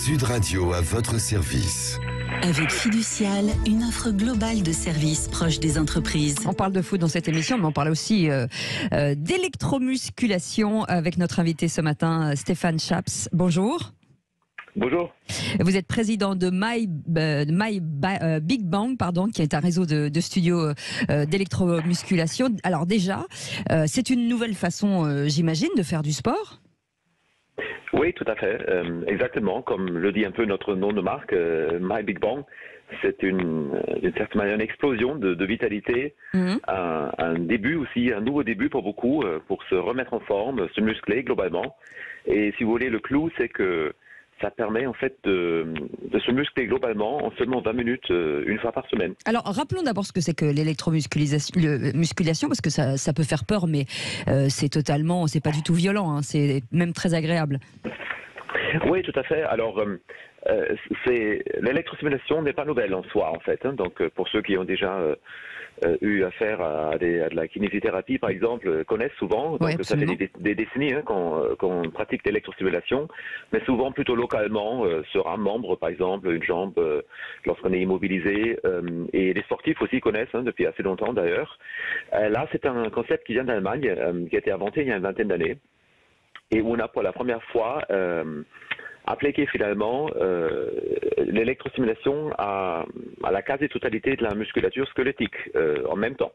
Sud Radio à votre service. Avec Fiducial, une offre globale de services proches des entreprises. On parle de foot dans cette émission, mais on parle aussi d'électromusculation avec notre invité ce matin, Stéphane Chaps. Bonjour. Bonjour. Vous êtes président de Big Bang, qui est un réseau de studios d'électromusculation. Alors déjà, c'est une nouvelle façon, j'imagine, de faire du sport ? Oui, tout à fait. Exactement. Comme le dit un peu notre nom de marque, My Big Bang, c'est d'une certaine manière une explosion de vitalité, un début aussi, un nouveau début pour beaucoup, pour se remettre en forme, se muscler globalement. Et si vous voulez, le clou, c'est que ça permet en fait de se muscler globalement en seulement 20 minutes, une fois par semaine. Alors rappelons d'abord ce que c'est que l'électromusculation, parce que ça peut faire peur, mais c'est pas du tout violent, hein, c'est même très agréable. Oui, tout à fait. Alors, l'électrostimulation n'est pas nouvelle en soi, en fait. Hein. Donc, pour ceux qui ont déjà eu affaire à de la kinésithérapie, par exemple, connaissent souvent. Donc, ça fait des décennies qu'on pratique l'électrostimulation, mais souvent plutôt localement, sur un membre, par exemple, une jambe, lorsqu'on est immobilisé. Et les sportifs aussi connaissent, depuis assez longtemps d'ailleurs. Là, c'est un concept qui vient d'Allemagne, qui a été inventé il y a une vingtaine d'années, et où on a pour la première fois appliqué finalement l'électrostimulation à la quasi-totalité de la musculature squelettique en même temps.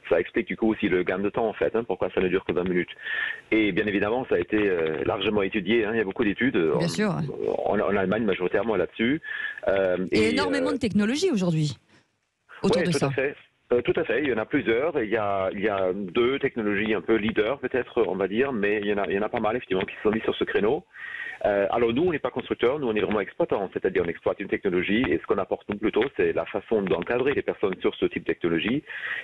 Ça explique du coup aussi le gain de temps en fait, pourquoi ça ne dure que 20 minutes. Et bien évidemment, ça a été largement étudié, il y a beaucoup d'études en Allemagne majoritairement là-dessus. Et énormément de technologies aujourd'hui autour de ça. Tout à fait, il y en a plusieurs. Il y a deux technologies un peu leaders peut-être, on va dire, mais il y en a pas mal effectivement qui se sont mis sur ce créneau. Alors nous, on n'est pas constructeurs, nous on est vraiment exploitants, c'est-à-dire on exploite une technologie et ce qu'on apporte nous plutôt, c'est la façon d'encadrer les personnes sur ce type de technologie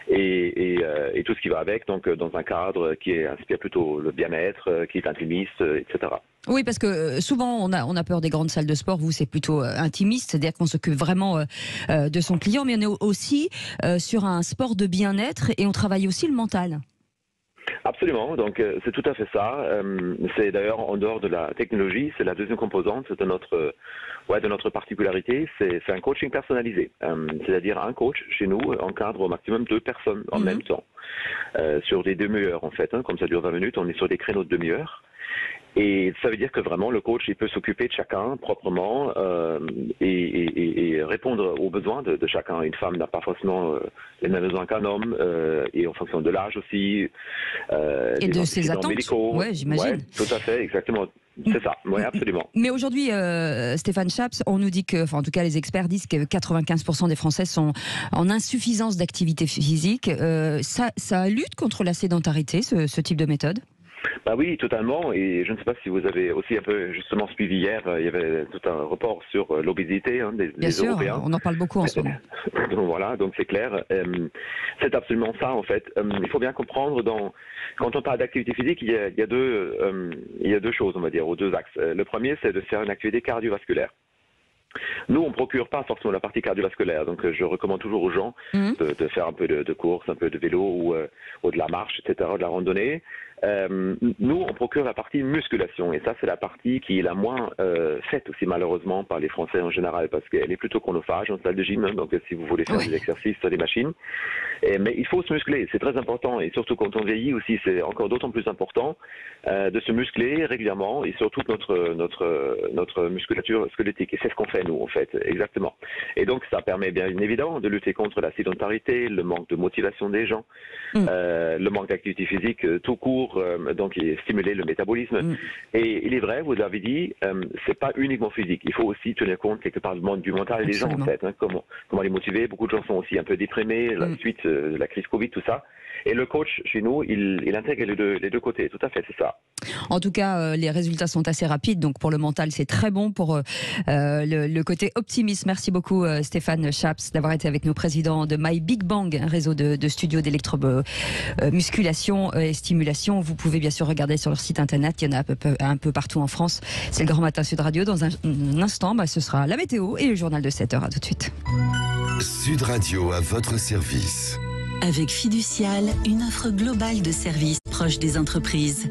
et tout ce qui va avec, donc dans un cadre qui inspire plutôt le bien-être, qui est intimiste, etc. Oui, parce que souvent on a peur des grandes salles de sport. Vous, c'est plutôt intimiste, c'est-à-dire qu'on s'occupe vraiment de son client, mais on est aussi sur un sport de bien-être et on travaille aussi le mental. Absolument, donc c'est tout à fait ça. C'est d'ailleurs en dehors de la technologie, c'est la deuxième composante de notre particularité, c'est un coaching personnalisé. C'est-à-dire un coach chez nous encadre au maximum 2 personnes en même temps, sur des demi-heures en fait. Comme ça dure 20 minutes, on est sur des créneaux de demi-heure. Et ça veut dire que vraiment le coach il peut s'occuper de chacun proprement et répondre aux besoins de chacun. Une femme n'a pas forcément les mêmes besoins qu'un homme et en fonction de l'âge aussi. Et de ses attentes. Oui, j'imagine. Ouais, tout à fait, exactement. C'est ça, oui, absolument. Mais aujourd'hui, Stéphane Chaps, on nous dit en tout cas les experts disent que 95% des Français sont en insuffisance d'activité physique. Ça lutte contre la sédentarité, ce type de méthode ? Bah oui, totalement. Et je ne sais pas si vous avez aussi un peu justement suivi hier, il y avait tout un report sur l'obésité des Européens. Bien sûr, on en parle beaucoup en ce moment. Voilà, donc c'est clair. C'est absolument ça en fait. Il faut bien comprendre, quand on parle d'activité physique, il y a deux choses, on va dire, aux 2 axes. Le premier, c'est de faire une activité cardiovasculaire. Nous, on ne procure pas forcément la partie cardiovasculaire, donc je recommande toujours aux gens de faire un peu de course, un peu de vélo ou de la marche, etc., de la randonnée. Nous, on procure la partie musculation, et ça, c'est la partie qui est la moins faite aussi malheureusement par les Français en général, parce qu'elle est plutôt chronophage en salle de gym, donc si vous voulez faire des exercices sur des machines. Mais il faut se muscler, c'est très important, et surtout quand on vieillit aussi, c'est encore d'autant plus important de se muscler régulièrement, et surtout notre musculature squelettique. Et c'est ce qu'on fait nous, en fait, exactement. Et donc, ça permet bien évidemment de lutter contre la sédentarité, le manque de motivation des gens, le manque d'activité physique tout court, donc stimuler le métabolisme. Et il est vrai, vous l'avez dit, c'est pas uniquement physique. Il faut aussi tenir compte quelque part du mental des gens, en fait. Comment les motiver. Beaucoup de gens sont aussi un peu déprimés, la suite de la crise Covid, tout ça. Et le coach, chez nous, il intègre les deux côtés. Tout à fait, c'est ça. En tout cas, les résultats sont assez rapides. Donc, pour le mental, c'est très bon. Pour le côté optimiste, merci beaucoup, Stéphane Chaps, d'avoir été avec nous, président de My Big Bang, un réseau de studios d'électromusculation et stimulation. Vous pouvez bien sûr regarder sur leur site internet. Il y en a un peu partout en France. C'est le Grand Matin Sud Radio. Dans un instant, ce sera la météo et le journal de 7h. À tout de suite. Sud Radio à votre service. Avec Fiducial, une offre globale de services proches des entreprises.